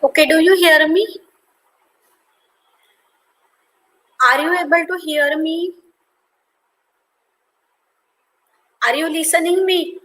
Okay, do you hear me? Are you able to hear me? Are you listening me?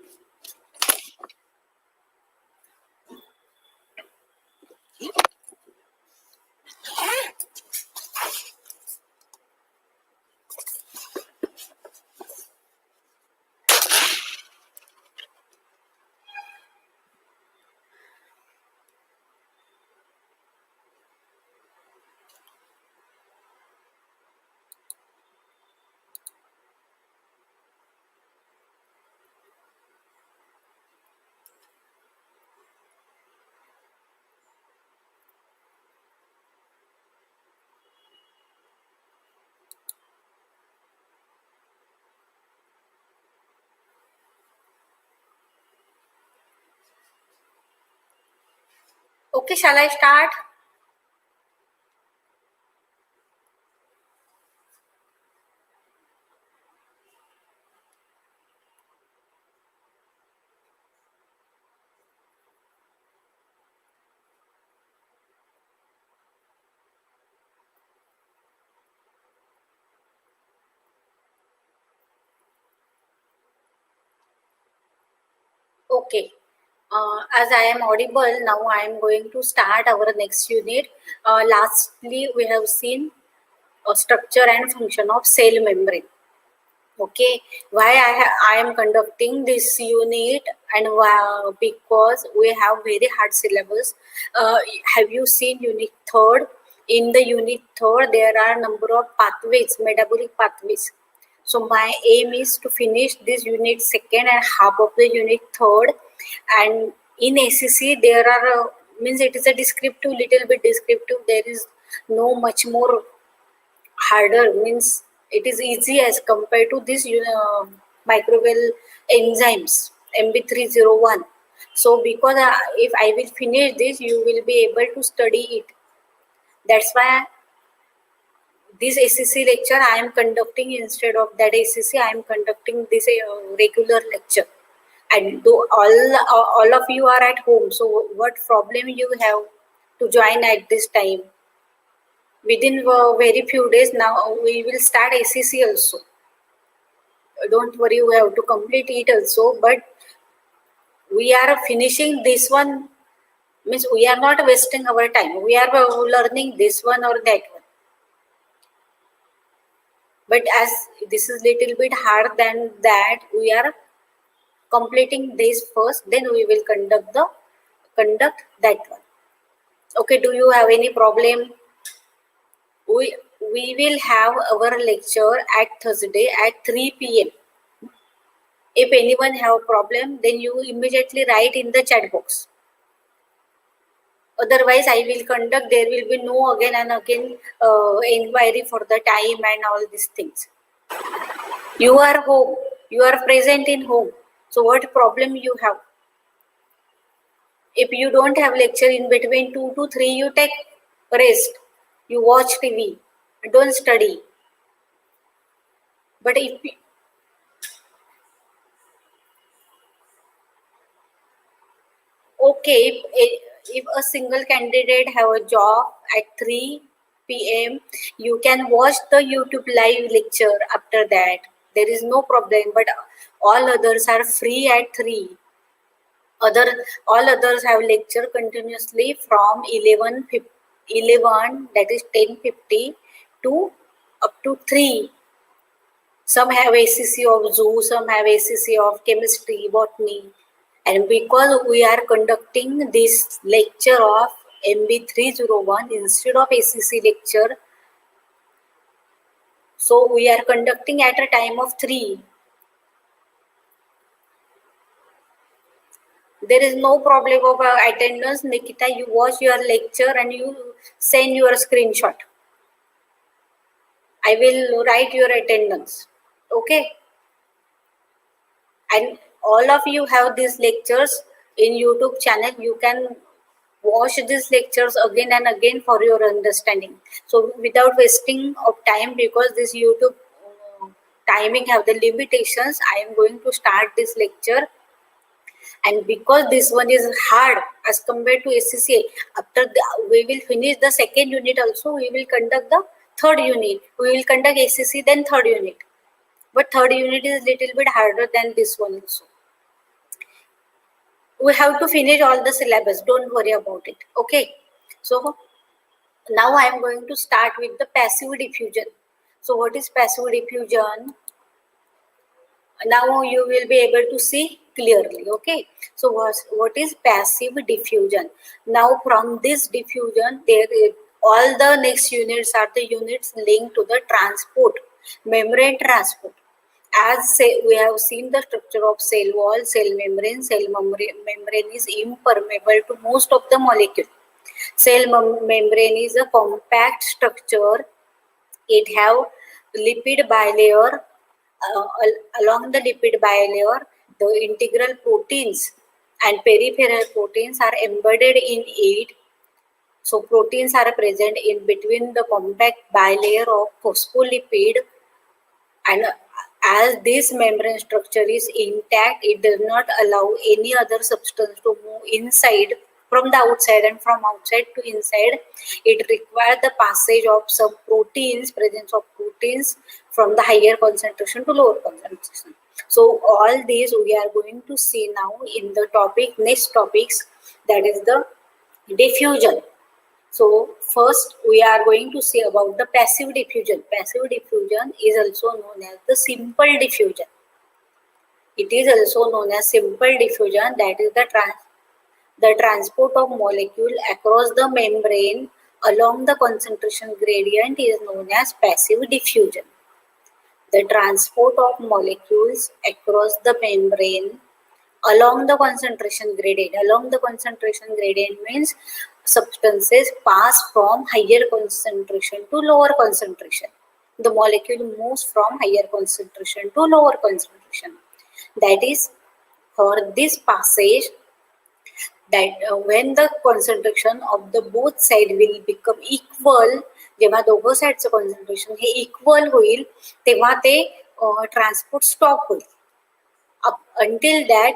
Okay, shall I start? Okay. As I am audible, now I am going to start our next unit. Lastly, we have seen a structure and function of cell membrane. Okay, why I am conducting this unit, and why, because we have very hard syllabus. Have you seen unit third? In the unit third, there are number of pathways, metabolic pathways. So my aim is to finish this unit second and half of the unit third. And in SCC, there are means it is a descriptive, little bit descriptive. There is no much more harder, means it is easy as compared to this microbial enzymes MB301. So because if I will finish this, you will be able to study it. That's why this SCC lecture I am conducting, instead of that SCC I am conducting this regular lecture. And though all of you are at home, so what problem you have to join at this time? Within very few days now we will start SCC also. Don't worry, we have to complete it also, but we are finishing this one, means we are not wasting our time. We are learning this one or that one. But as this is little bit hard than that, we are completing this first, then we will conduct that one. Okay, do you have any problem? We will have our lecture at Thursday at 3 p.m. If anyone have problem, then you immediately write in the chat box. Otherwise, I will conduct, there will be no again and again inquiry for the time and all these things. You are home, you are present in home. So what problem you have? If you don't have lecture in between 2 to 3, you take rest. You watch TV, don't study. But if okay, if a single candidate have a job at 3 p.m., you can watch the YouTube live lecture after that. There is no problem, but all others are free at 3. All others have lecture continuously from 11 that is 10:50 to up to 3. Some have ACC of zoo, some have ACC of chemistry, botany. And because we are conducting this lecture of MB301 instead of ACC lecture, so we are conducting at a time of 3. There is no problem of attendance. Nikita, you watch your lecture and you send your screenshot. I will write your attendance. Okay? And all of you have these lectures in YouTube channel. You can watch these lectures again and again for your understanding. So without wasting of time, because this YouTube timing have the limitations, I am going to start this lecture. And because this one is hard as compared to SCCA, we will finish the second unit also, we will conduct the third unit. We will conduct SCC, then third unit. But third unit is little bit harder than this one also. We have to finish all the syllabus, don't worry about it. Okay, so now I am going to start with the passive diffusion. So what is passive diffusion? Now you will be able to see clearly. Okay, so what is passive diffusion? Now from this diffusion, all the next units are the units linked to the transport, membrane transport. As we have seen the structure of cell wall, cell membrane. Membrane is impermeable to most of the molecule. Membrane is a compact structure. It have lipid bilayer. Along the lipid bilayer, the integral proteins and peripheral proteins are embedded in it. So proteins are present in between the compact bilayer of phospholipid, and as this membrane structure is intact, it does not allow any other substance to move inside from the outside and from outside to inside. It requires the passage of some proteins, presence of proteins from the higher concentration to lower concentration. So all these we are going to see now in the next topics, that is the diffusion. So first we are going to see about the passive diffusion. Passive diffusion is also known as the simple diffusion. It is also known as simple diffusion, that is the transport of molecule across the membrane along the concentration gradient is known as passive diffusion. The transport of molecules across the membrane along the concentration gradient. Along the concentration gradient means substances pass from higher concentration to lower concentration. The molecule moves from higher concentration to lower concentration. That is, for this passage, that when the concentration of the both side will become equal, जेव्हा दोघं साईडचं concentration हे equal होईल तेव्हा ते transport stop होईल. Until that,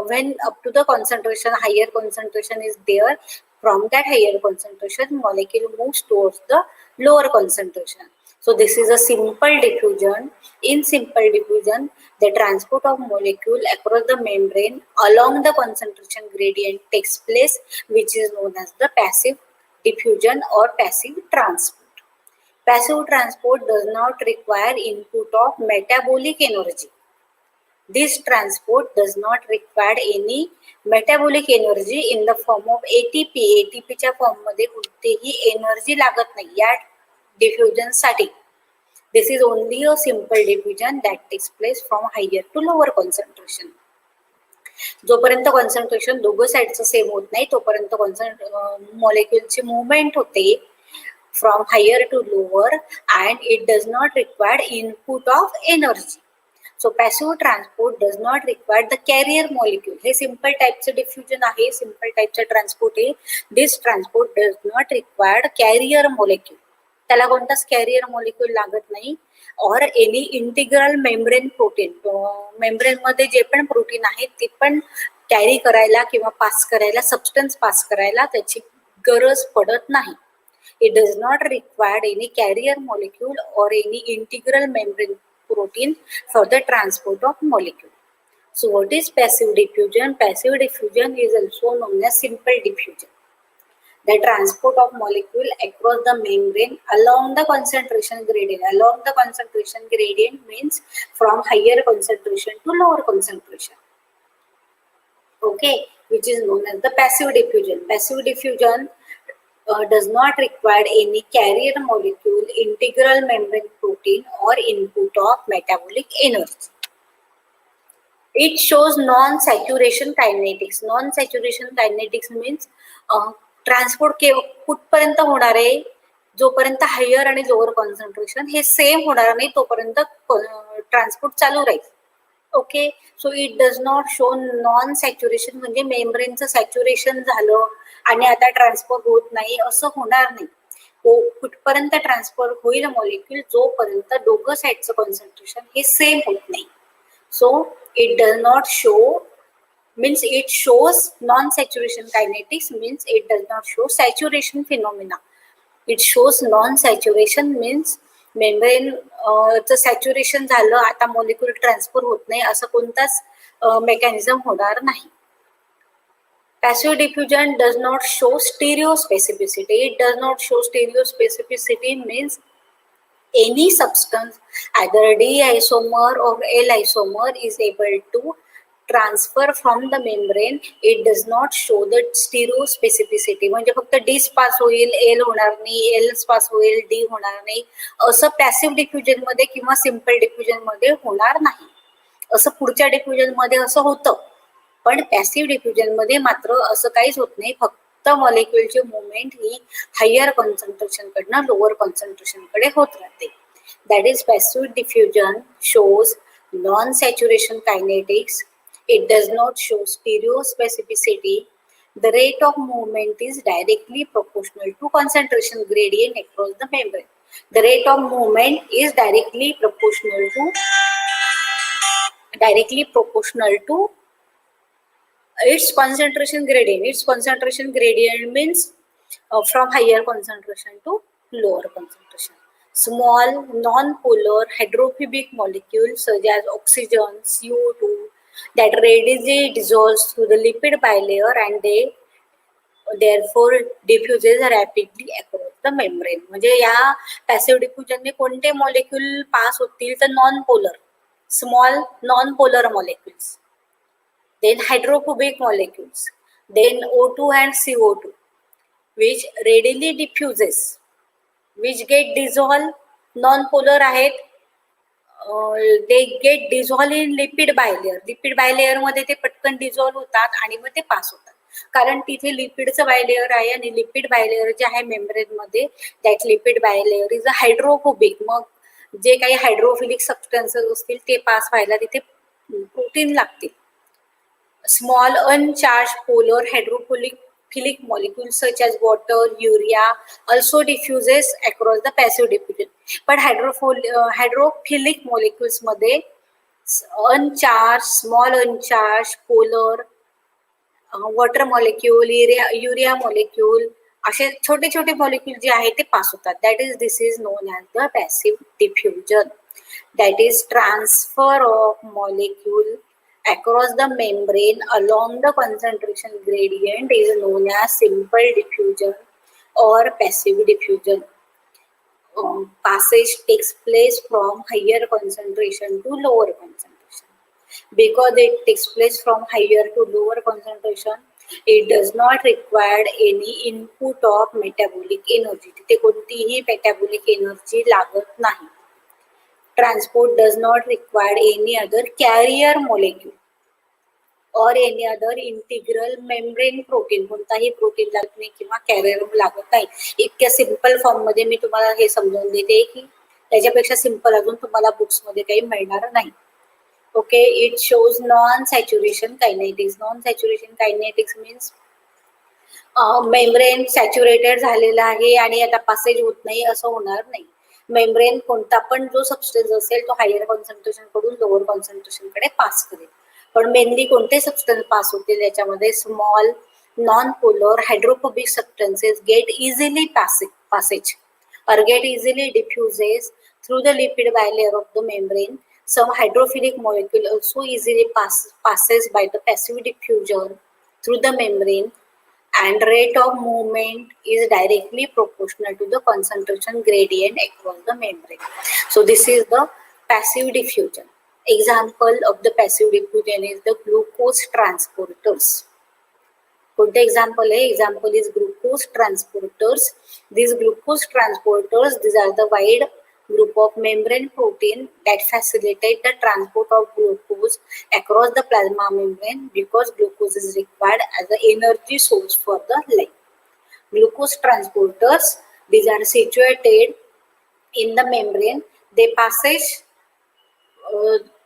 when up to the concentration, higher concentration is there, from that higher concentration molecule moves towards the lower concentration. So this is a simple diffusion. In simple diffusion, the transport of molecule across the membrane along the concentration gradient takes place, which is known as the passive diffusion or passive transport. Passive transport does not require input of metabolic energy. This transport does not require any metabolic energy in the form of ATP. ATPच्या form मध्ये कोणतीही energy लागत नाही या diffusion साठी. This is only a simple diffusion that takes place from higher to lower concentration. जोपर्यंत concentration दोघं साईडचं सेम होत नाही तोपर्यंत मॉलिक्युलची मुवमेंट होते from higher to lower, and it does not require input of energy. So passive transport does not require the carrier molecule. हे simple टाइपचं डिफ्युजन आहे, सिंपल टाइपचं ट्रान्सपोर्ट आहे. This transport does not required carrier molecule. त्याला कोणताच carrier molecule लागत नाही. Or any integral membrane protein. Membrane मध्ये जे पण प्रोटीन आहेत ते पण कॅरी करायला किंवा पास करायला, सबस्टन्स पास करायला त्याची गरज पडत नाही. It does not required any carrier molecule or any integral membrane protein for the transport of molecule. So what is passive diffusion? Passive diffusion is also known as simple diffusion. The transport of molecule across the membrane along the concentration gradient. Along the concentration gradient means from higher concentration to lower concentration. Okay, which is known as the passive diffusion. Passive diffusion does not require any carrier molecule, integral membrane protein or input of metabolic energy. It shows non-saturation kinetics. Non-saturation kinetics means transport कुठपर्यंत होणार आहे, जोपर्यंत higher आणि lower concentration हे same होणार नाही तोपर्यंत transport चालू राहील. Okay, so it does not show non saturation म्हणजे मेम्ब्रेनचं सॅच्युरेशन झालं आणि आता ट्रान्सफर होत नाही असं होणार नाही. कुठपर्यंत ट्रान्सफर होईल मॉलिक्यूल जोपर्यंत दोघं साईडचं कॉन्सन्ट्रेशन हे सेम होत नाही. सो it does not show means it shows non-saturation kinetics, means it does not show saturation phenomena. It shows non-saturation means membrane saturation झालं, आता मॉलिक्यूल ट्रान्सफर होत नाही असं कोणताच मेकॅनिझम होणार नाही. Passive diffusion does not show stereospecificity. It does not show stereospecificity means any substance, either D isomer or L isomer, is able to transfer from the membrane. It does not show the stereospecificity. म्हणजे फक्त D पास होईल, L होणार नाही, L पास होईल, D होणार नाही असं passive diffusion मध्ये किंवा सिंपल डिफ्युजन मध्ये होणार नाही. असं पुढच्या डिफ्युजन मध्ये असं होतं, पण पॅसिव्ह डिफ्युजन मध्ये मात्र असं काहीच होत नाही. फक्त मॉलिक्युलची मुवमेंट ही हायर कॉन्सन्ट्रेशन कडनं लोअर कॉन्सन्ट्रेशन कडे होत राहते. That is passive diffusion shows non saturation kinetics. It does not show stereospecificity. The rate of movement is directly proportional to concentration gradient across the membrane. The rate of movement is directly proportional to its concentration gradient. Its concentration gradient means from higher concentration to lower concentration. Small non-polar hydrophobic molecules such as oxygen, CO2, that readily dissolves through the lipid bilayer and they therefore diffuses rapidly across the membrane. म्हणजे या passive डिफ्युजनने कोणते molecule पास होतील तर non polar, small non polar molecules, then hydrophobic molecules, then O2 and CO2, which readily diffuses, which get dissolved, non-polar आहेत, they get dissolved in lipid bilayer. Lipid bilayer मध्ये ते पटकन dissolve होतात आणि मग ते पास होतात, कारण तिथे लिपिडचं बायलेअर आहे आणि लिपिड बायलेअर जे आहे मेम्ब्रेन मध्ये, that lipid bilayer is a hydrophobic. मग जे काही हायड्रोफिलिक सबस्टन्सेस असतील ते पास व्हायला तिथे प्रोटीन लागतील. Small uncharged polar hydrophilic molecules such as water, urea also diffuses across the passive diffusion. But hydrophilic molecules मध्ये uncharged, small uncharged polar water molecule, urea molecule असे छोटे छोटे मॉलिक्यूल जे आहे ते पास होतात. This is known as the passive diffusion. That is transfer of molecule across the membrane along the concentration gradient is known as simple diffusion or passive diffusion. Passage takes place from higher concentration to lower concentration. Because it takes place from higher to lower concentration, it does not require any input of metabolic energy. तिथे कोणतीही metabolic energy लागत नाही. Transport does not require any other carrier molecule or any other integral membrane protein. कोणताही protein लागत नाही किंवा career लागत नाही. इतक्या सिंपल फॉर्म मध्ये मी तुम्हाला हे समजावून देते की त्याच्यापेक्षा सिंपल अजून तुम्हाला बुक्स मध्ये काही मिळणार नाही. Okay, it shows non saturation kinetics. Non saturation kinetics means membrane saturated झालेला आहे आणि आता पासेज होत नाही असं होणार नाही. मेम्ब्रेन कोणता पण जो सबस्टन्स असेल तो हायर कॉन्सन्ट्रेशन कडून लोअर कॉन्सन्ट्रेशन कडे पास करेल. पण मेनली कोणते सबस्टन्स पास होतील याच्यामध्ये small non polar hydrophobic substances get easily passage or get easily diffuses through the lipid bilayer of the membrane. Some hydrophilic molecule also easily passes by the passive diffusion through the membrane, and rate of movement is directly proportional to the concentration gradient across the membrane. So this is the passive diffusion. Example of the passive diffusion is the glucose transporters. कोणते example आहे? Example is glucose transporters. These glucose transporters, these are the wide group of membrane protein that facilitate the transport of glucose across the plasma membrane because glucose is required as the energy source for the life. Glucose transporters, these are situated in the membrane. They passage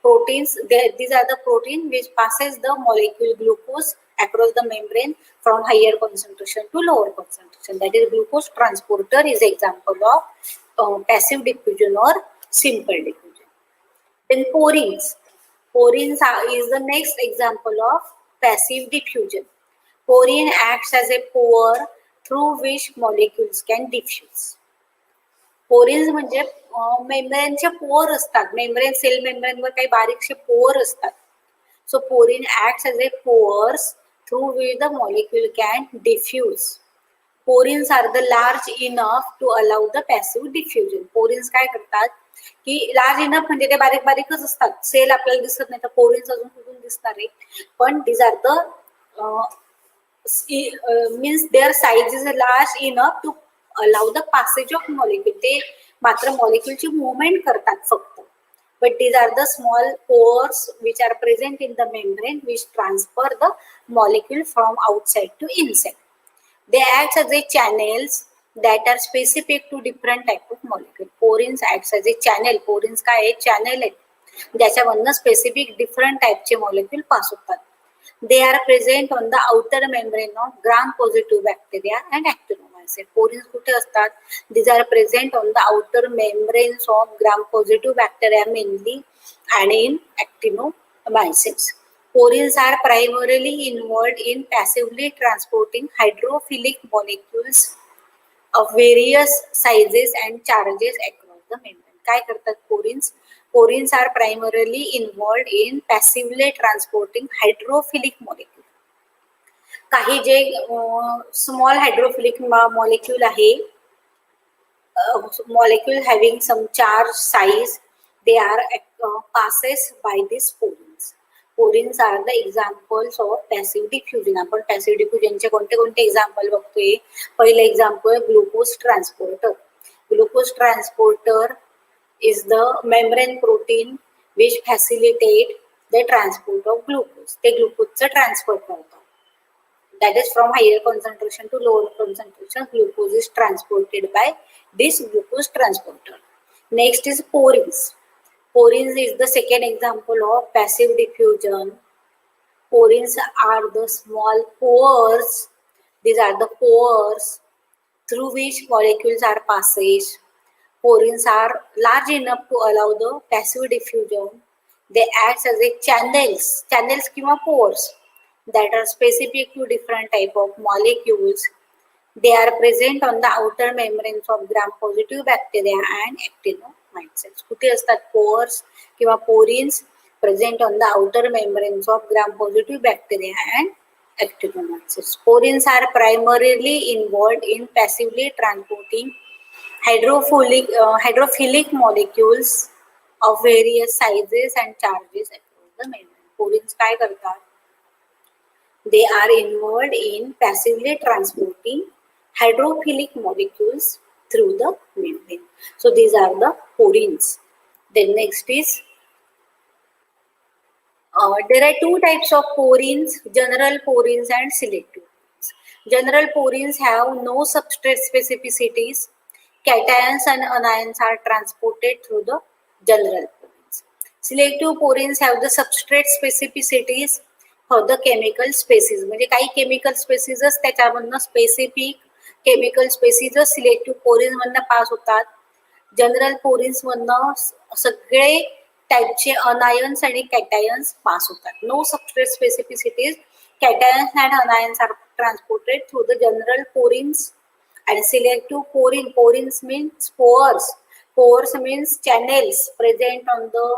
proteins. These are the protein which passes the molecule glucose across the membrane from higher concentration to lower concentration. That is glucose transporter is example of passive diffusion or simple diffusion. Then porins. Porins is the next example of passive diffusion. Porin acts as a pore through which molecules can diffuse. Porins म्हणजे मेम्ब्रेनचे पोर असतात. Membrane cell मेम्ब्रेनवर काही बारीकशे pore असतात. So porin acts as a pores through which the molecule can diffuse. Porins are the large enough to allow the passive diffusion. Porins काय करतात की large enough म्हणजे ते बारीक बारीकच असतात. सेल आपल्याला दिसत नाही तर पोरिन्स अजून कुठून दिसणार आहे. पण these are the means their size is large enough to allow the passage of molecule. ते मात्र मॉलिक्यूलची मुवमेंट करतात फक्त. But these are the small pores which are present in the membrane which transfer the molecule from outside to inside. They act as a channels that are specific to different type of molecule. Porins acts as a channel. Porins काय आहे? Channel आहे ज्याच्यामधनं specific different टाईपचे molecule पास होतात. They are present on the outer membrane of gram-positive bacteria and actinomyces. Porins कुठे असतात? These are present on the outer membranes of gram-positive bacteria mainly and in actinomyces. Porins are primarily involved in passively transporting hydrophilic molecules of various sizes and charges across the membrane. काय करतात porins? Porins are primarily involved in passively transporting hydrophilic molecule. काही जे small hydrophilic molecule आहे, molecule having some charge size, they are passes by these porins. Porins are the examples of passive diffusion. आपण passive diffusion चे कोणते कोणते example बघतोय. पहिले example glucose transporter. Glucose transporter is the membrane protein which facilitate the transport of glucose. ते ग्लुकोजचं transfer करतात. That is from higher concentration to lower concentration. Glucose is transported by this glucose transporter. Next is porins. Porins is the second example of passive diffusion. Porins are the small pores. These are the pores through which molecules are passage. Porins are large enough to allow the passive diffusion. They act as a channels किंवा pores that are specific to different type of molecules. They are present on the outer membranes of gram-positive bacteria and actinomyces. कुठे असतात pores किंवा porins? Present on the outer membranes of gram-positive bacteria and actinomyces. Porins are primarily involved in passively transporting hydrophilic molecules of various sizes and charges across the membrane. Porins काय करतात? They are involved in passively transporting hydrophilic molecules through the membrane. So these are the porins. Then next is there are two types of porins: general porins and selective porins. General porins have no substrate specificities. Cations and anions are transported through the general porins. Selective porins have the substrate specificities for the chemical species. म्हणजे काही chemical स्पेसिसच त्याच्यामधनं specific chemical स्पेसिसच selective porins मधनं पास होतात. General porins मधनं सगळे टाईपचे अनायन्स आणि cations pass होतात. No substrate specificities. Cations and anions are transported through the general porins. And selective porins means pores. Pores means channels present on the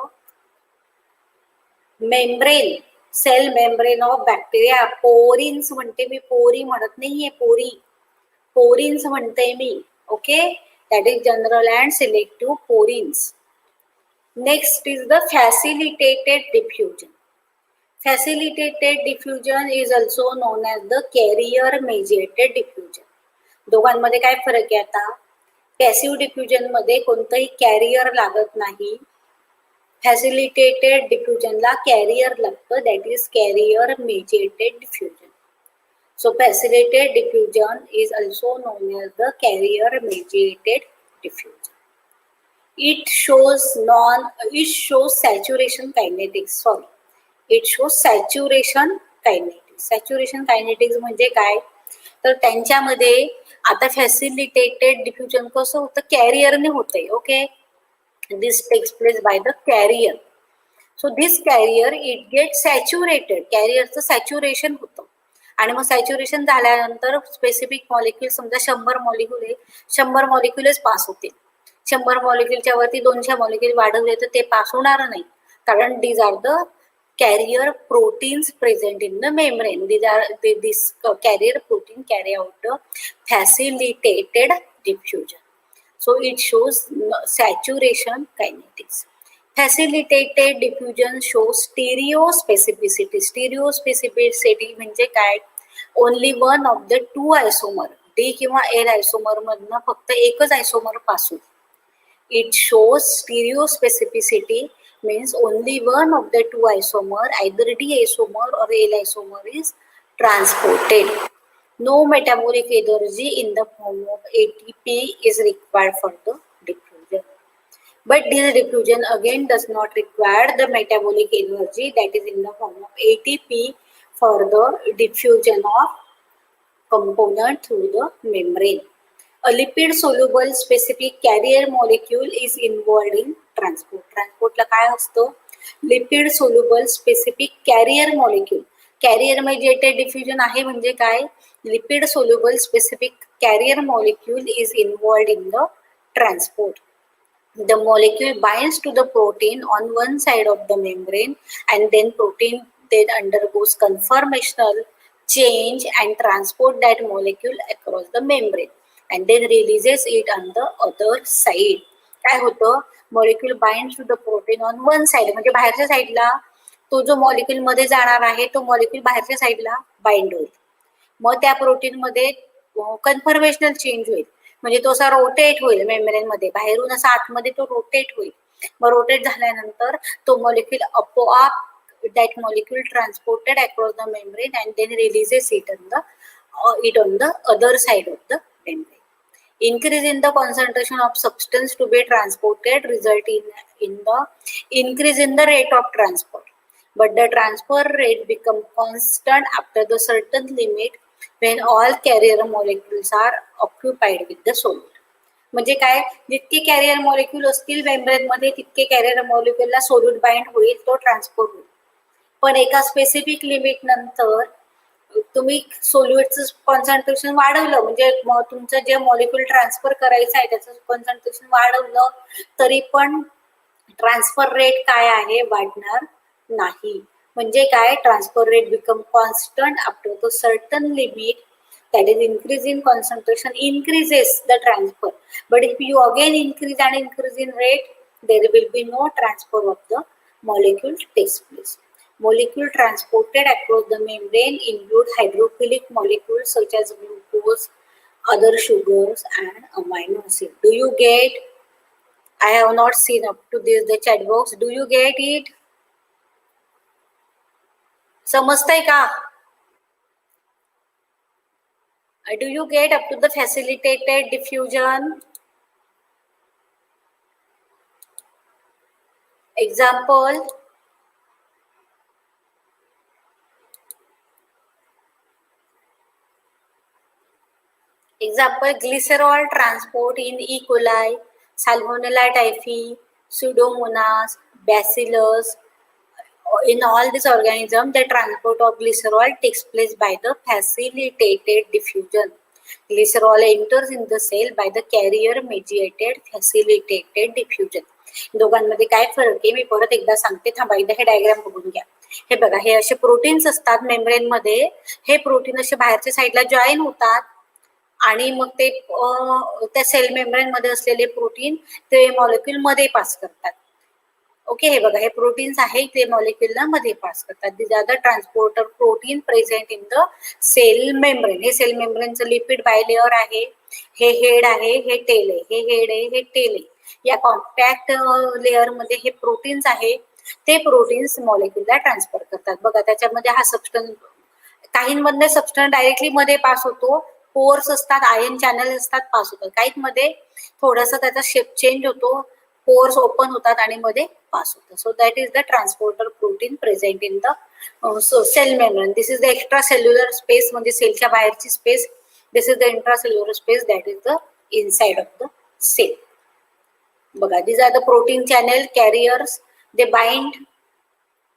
membrane, cell membrane of bacteria. Porins म्हणते मी, पोरी म्हणत नाहीये. porins म्हणते मी. Okay, that is general and selective porins. Next is the facilitated diffusion. Facilitated diffusion is also known as the carrier mediated diffusion. दोघांमध्ये काय फरक आहे आता? पॅसिव्ह डिफ्युजन मध्ये कोणतंही कॅरियर लागत नाही. फॅसिलिटेटेड डिफ्युजनला कॅरियर लागतं. That is carrier mediated diffusion. So facilitated diffusion is also known as the carrier mediated diffusion. It shows saturation kinetics. It shows saturation kinetics. Saturation kinetics म्हणजे काय? तर त्यांच्यामध्ये आता फॅसिलिटेटेड डिफ्युजन कसं होतं? कॅरियरने होतंय. Okay, this takes place by the carrier. So this carrier it get saturated, कॅरियरचं सॅच्युरेशन होतं आणि मग सॅच्युरेशन झाल्यानंतर स्पेसिफिक मॉलिक्युल, समजा 100 मॉलिक्युल आहे, 100 मॉलिक्युलच पास होतील. 100 मॉलिक्युलच्या वरती 200 मॉलिक्युल वाढवले तर ते पास होणार नाही, कारण these are the carrier proteins present in the membrane. This carrier protein carry out the facilitated diffusion. So it shows saturation kinetics. Facilitated diffusion shows stereospecificity. Stereospecificity म्हणजे काय? Only one of the two isomer, D किंवा L isomer मधनं फक्त एकच आयसोमर पास होईल. It shows stereospecificity means only one of the two isomer, either D isomer or L isomer, is transported. No metabolic energy in the form of ATP is required for the diffusion. But this diffusion again does not require the metabolic energy that is in the form of ATP for the diffusion of component through the membrane. A lipid soluble specific carrier molecule is involved in transport. ट्रान्सपोर्टला काय असतं? Lipid soluble specific carrier molecule. Carrier mediated diffusion आहे म्हणजे काय? Lipid soluble specific carrier molecule is involved in the transport. The molecule binds to the protein on one side of the membrane and then protein then undergoes conformational change and transport that molecule across the membrane and then releases it on the other side. काय होतं? Molecule bind to the protein on one side, म्हणजे बाहेरच्या साईडला तो जो molecule मध्ये जाणार आहे तो मॉलिक्यूल बाहेरच्या साईडला बाइंड होईल. मग त्या प्रोटीन मध्ये कन्फर्मेशनल चेंज होईल, म्हणजे तो असा रोटेट होईल मेम्ब्रेन मध्ये, बाहेरून असा आतमध्ये तो रोटेट होईल. मग रोटेट झाल्यानंतर तो मॉलिक्यूल आपोआप that molecule transported across the membrane and then releases it on the other side of the membrane. Increase in the concentration of substance to be transported result in the increase in the rate of transport, but the transfer rate become constant after the certain limit when all carrier molecules are occupied with the solute. म्हणजे काय? जितके career molecule असतील membrane मध्ये तितके career मॉलिक्यूलला solute bind होईल, तो transport होईल. पण एका स्पेसिफिक लिमिट नंतर तुम्ही सोल्युटचं कॉन्सन्ट्रेशन वाढवलं, म्हणजे तुमचं जे मॉलिक्यूल ट्रान्सफर करायचं आहे त्याचं कॉन्सन्ट्रेशन वाढवलं तरी पण ट्रान्सफर रेट काय आहे? वाढणार नाही. म्हणजे काय? Transfer rate become constant after the certain limit, that is increase in concentration increases the transfer, but if you again increase in rate, there will be no transfer of the molecule takes place. Molecule transported across the membrane include hydrophilic molecules such as glucose, other sugars and amino acid. Do you get? I have not seen up to this the chat box. Do you get it? समजतंय का? Do you get up to the facilitated diffusion? Example. Example, glycerol transport in E. coli, Salmonella typhi, Pseudomonas, Bacillus. In all these organisms, the transport of glycerol takes place by the facilitated diffusion. Glycerol enters in the cell by the carrier-mediated facilitated diffusion. दोघांमध्ये काय फरक आहे मी परत एकदा सांगते, थांबा एकदा हे diagram बघून घ्या. हे बघा, हे असे प्रोटीन्स असतात मेम्ब्रेन मध्ये. हे प्रोटीन असे बाहेरच्या साईडला जॉईन होतात आणि मग ते त्या सेल मेम्ब्रेन मध्ये असलेले प्रोटीन ते मॉलिक्यूल मध्ये पास करतात. ओके, हे बघा, हे प्रोटीन्स आहे ते मॉलिक्यूलला मध्ये पास करतात. This are the transporter protein present in the cell membrane. हे सेल मेम्ब्रेनचं लिपिड बायलेअर आहे, हे हेड आहे, हे टेल आहे, हे हेड आहे, हे टेल आहे. या कॉम्पॅक्ट लेअर मध्ये हे प्रोटीन्स आहे, ते प्रोटीन्स मॉलिक्यूलला ट्रान्सफर करतात. बघा, त्याच्यामध्ये हा सबस्टन्स, काहींमध्ये सबस्टन्स डायरेक्टली मध्ये पास होतो, पोर्स असतात, आयन चॅनल असतात, पास होतात. काहींमध्ये थोडासा त्याचा शेप चेंज होतो, पोर्स ओपन होतात आणि मध्ये पास होतं. So that is the transporter protein present in the cell membrane. This is the extra cellular space, म्हणजे सेलच्या बाहेरची space. This is the intracellular space, that is the inside of the cell. बघा, these are the protein channel carriers, they bind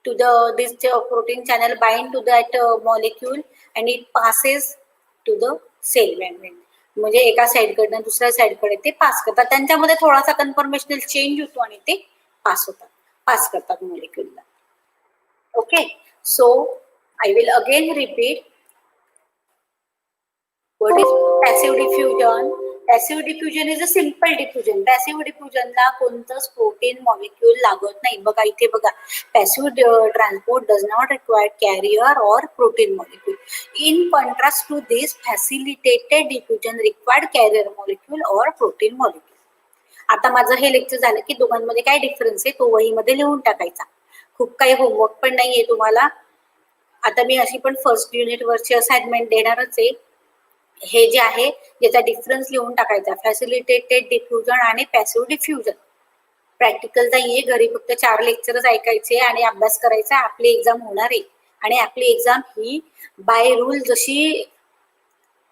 to this protein channel bind to that molecule and it passes to the cell membrane. म्हणजे एका साईडकडनं दुसऱ्या साईडकडे ते pass करतात. त्यांच्यामध्ये थोडासा conformational change होतो आणि ते पास करतात मॉलिक्यूलला. Okay, so I will again repeat what is passive diffusion. Passive diffusion is a simple diffusion. Passive diffusion ला कोणतंच प्रोटीन मॉलिक्यूल लागत नाही. बघा इथे बघा, passive transport does not require carrier or protein molecule. In contrast to this, facilitated diffusion required carrier molecule or protein molecule. आता माझं हे lecture झालं की दोघांमध्ये काय डिफरन्स आहे तो वहीमध्ये लिहून टाकायचा. खूप काही होमवर्क पण नाहीये तुम्हाला. आता मी अशी पण फर्स्ट युनिट वरची असाइनमेंट देणारच आहे. हे जे आहे याचा डिफरन्स लिहून टाकायचा, फॅसिलिटेटेड डिफ्युजन आणि पॅसिव्ह डिफ्युजन. प्रॅक्टिकल नाहीये, घरी फक्त 4 लेक्चरच ऐकायचे आणि अभ्यास करायचा. आपली एक्झाम होणार आहे आणि आपली एक्झाम ही बाय रूल जशी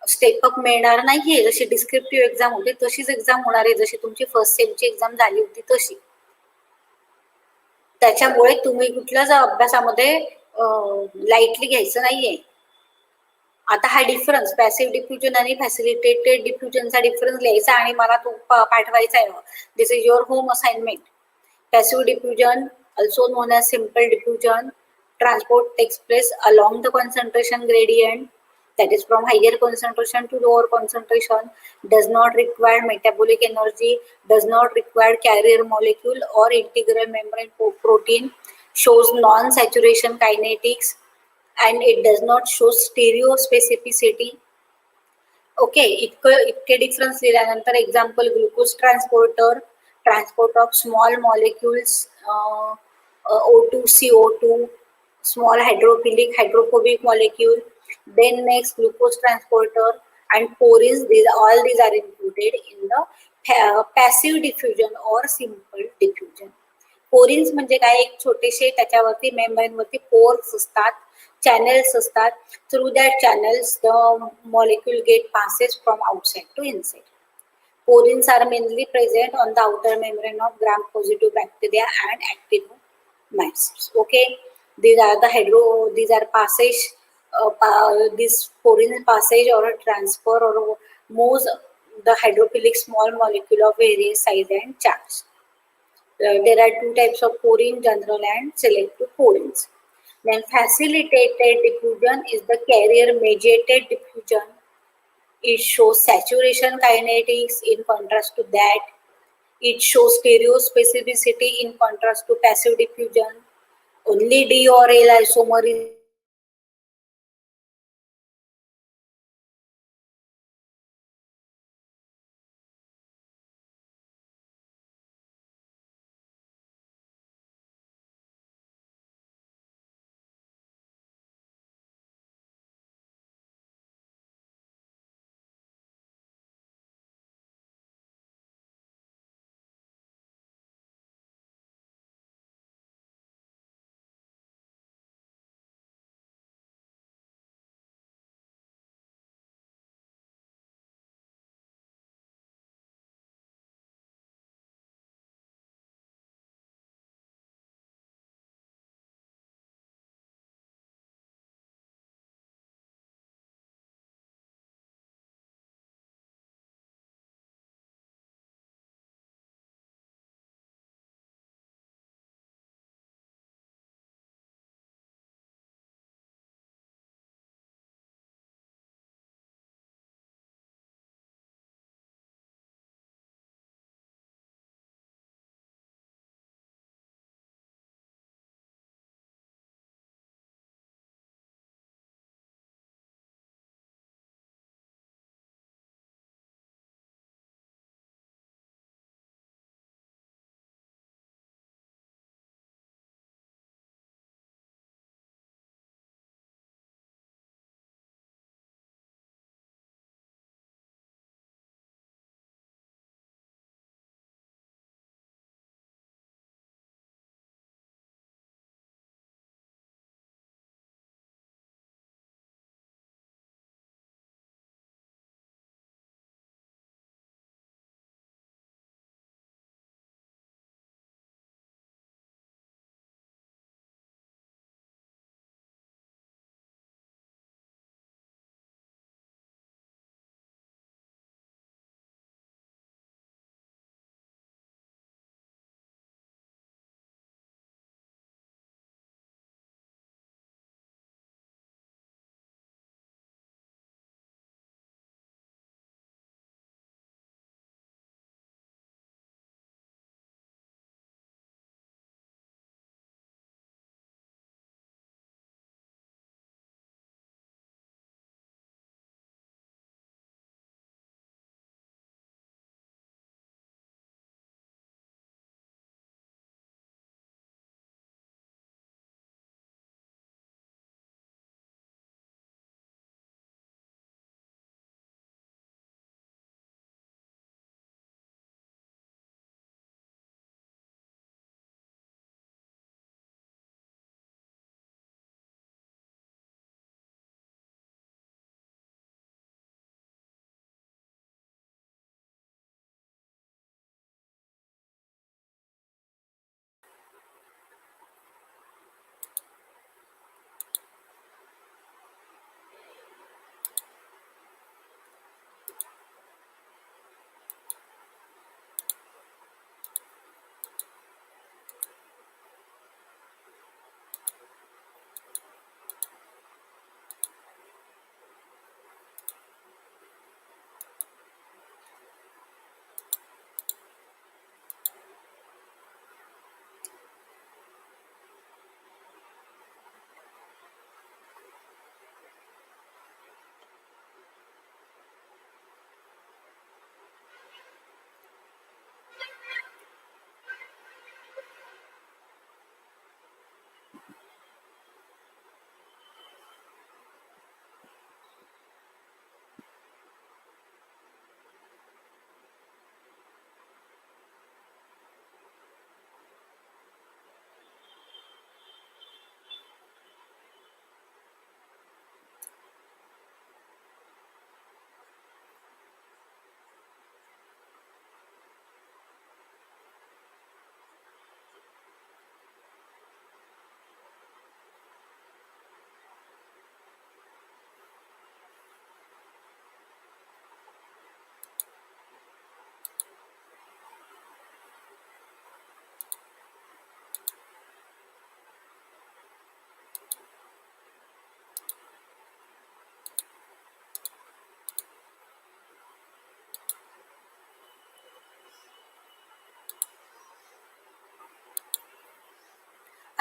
स्टेपअप मिळणार नाहीये, जशी डिस्क्रिप्टिव्ह एक्झाम होते तशीच एक्झाम होणार आहे, जशी तुमची फर्स्ट सेमची एक्झाम झाली होती तशी. त्याच्यामुळे तुम्ही कुठल्याच अभ्यासामध्ये लाईटली घ्यायचं नाहीये. आता हा डिफरन्स पॅसिव्ह डिफ्युजन आणि फॅसिलिटेटेड डिफ्युजनचा डिफरन्स लिहायचा आणि मला तो पाठवायचा आहे. This is your home assignment. Passive diffusion, also known as simple diffusion, transport takes place along the concentration gradient, that is from higher concentration to lower concentration, does not require metabolic energy, does not require carrier molecule or integral membrane protein, shows non-saturation kinetics, and it does not show stereospecificity. Okay, इतके difference दिल्यानंतर example glucose transporter, transport of small molecules O2 CO2, small hydrophilic hydrophobic molecule. Then next glucose transporter and porins. These are included in the passive diffusion or simple diffusion. Porins म्हणजे काय, एक छोटेसे त्याच्यावरती membrane वरती pores असतात, channels असतात. Through that channels the molecule get passes from outside to inside. Porins are mainly present on the outer membrane of gram-positive bacteria and actinomyces. Okay, these are passage. This porins passage or a transfer or moves the hydrophilic small molecule of various size and charge. There are 2 types of porin, general and selective porins. Then facilitated diffusion is the carrier mediated diffusion. It shows saturation kinetics in contrast to that. It shows stereospecificity in contrast to passive diffusion. Only D or L isomer is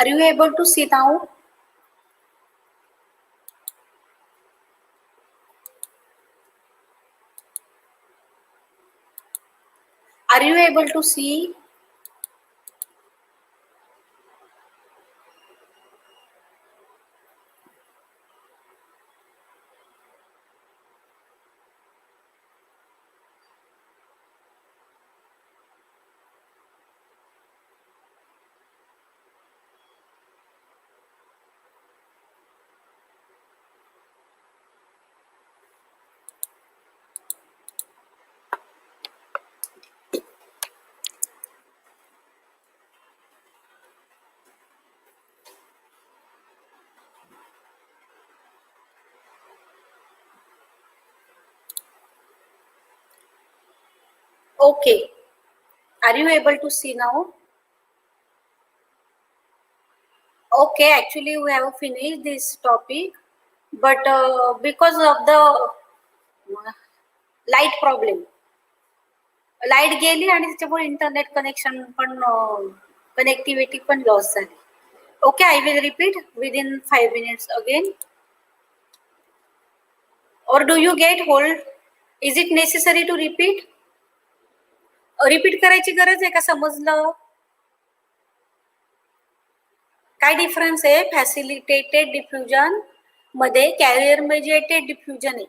Are you able to see now? Are you able to see? Okay. Are you able to see now? Okay, actually we have finished this topic, but because of the light problem, light गेली आणि त्याच्यामुळे internet connection पण connectivity पण loss झाली. Okay, I will repeat within 5 minutes again. Or do you get hold? Is it necessary to repeat? Repeat करायची गरज आहे का? समजलं? काय डिफरन्स आहे फॅसिलिटेटेड डिफ्युजन मध्ये कॅरियर मेडिएटेड डिफ्युजन आहे?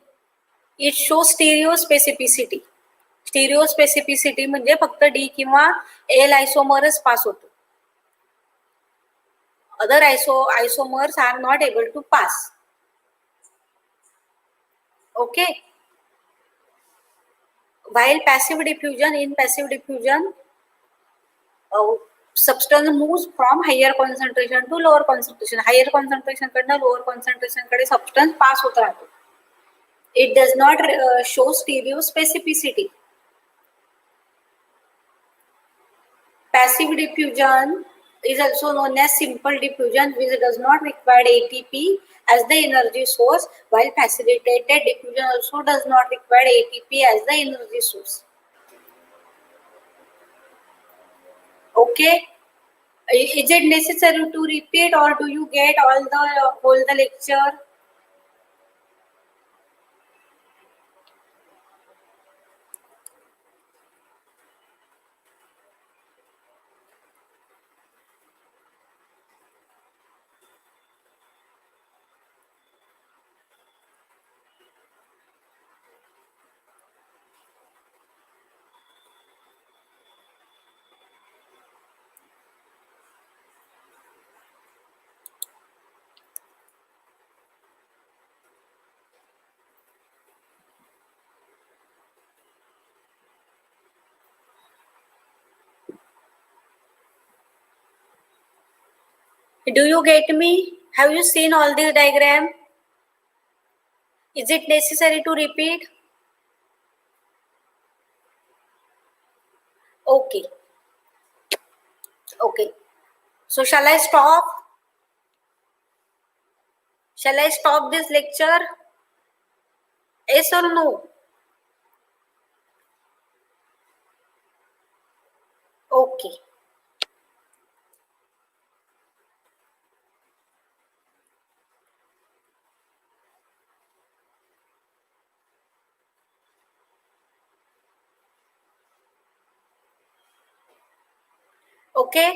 It show stereo specificity. Stereo specificity म्हणजे फक्त डी किंवा एल आयसोमरच पास होतो. Other isomers are not able to pass. Okay. While passive diffusion, in passive diffusion, substance moves from higher concentration to lower concentration. Higher concentration कडनं lower concentration कडे substance pass होत राहतो. It does not show stereospecificity. Passive diffusion is also known as simple diffusion, which does not require ATP as the energy source, while facilitated diffusion also does not require ATP as the energy source. Okay. Is it necessary to repeat, or do you get all the whole the lecture? Do you get me? Have you seen all this diagram? Is it necessary to repeat? Okay. Okay. So shall I stop? Shall I stop this lecture? Yes or no? Okay. Okay.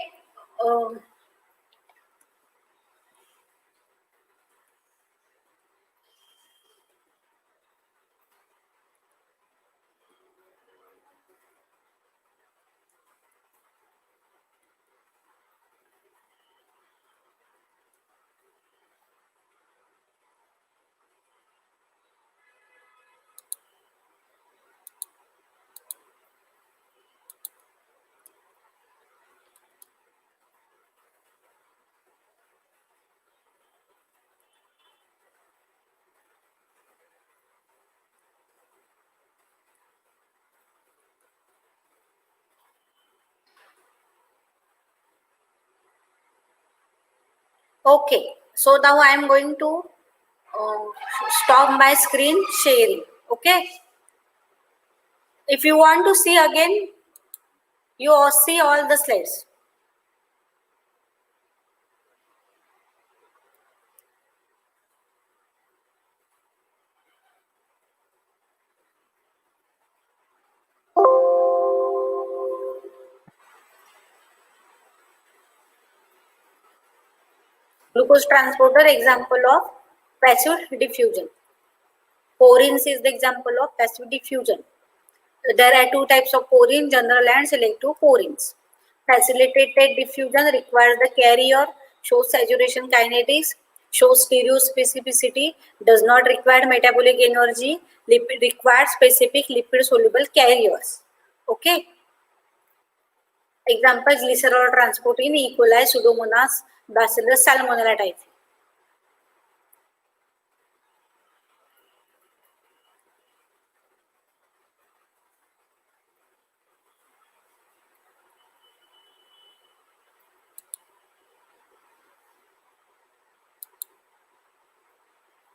Okay. So now I am going to stop my screen sharing. Okay. If you want to see again, you all see all the slides. Glucose transporter, example of passive diffusion. Porins is the example of passive diffusion. There are two types of porins, general and selective porins. Facilitated diffusion requires the carrier, shows saturation kinetics, shows stereospecificity, does not require metabolic energy, requires specific lipid soluble carriers. Okay. Example, glycerol transport in E. coli, Pseudomonas, Bacillus, Salmonella typhi.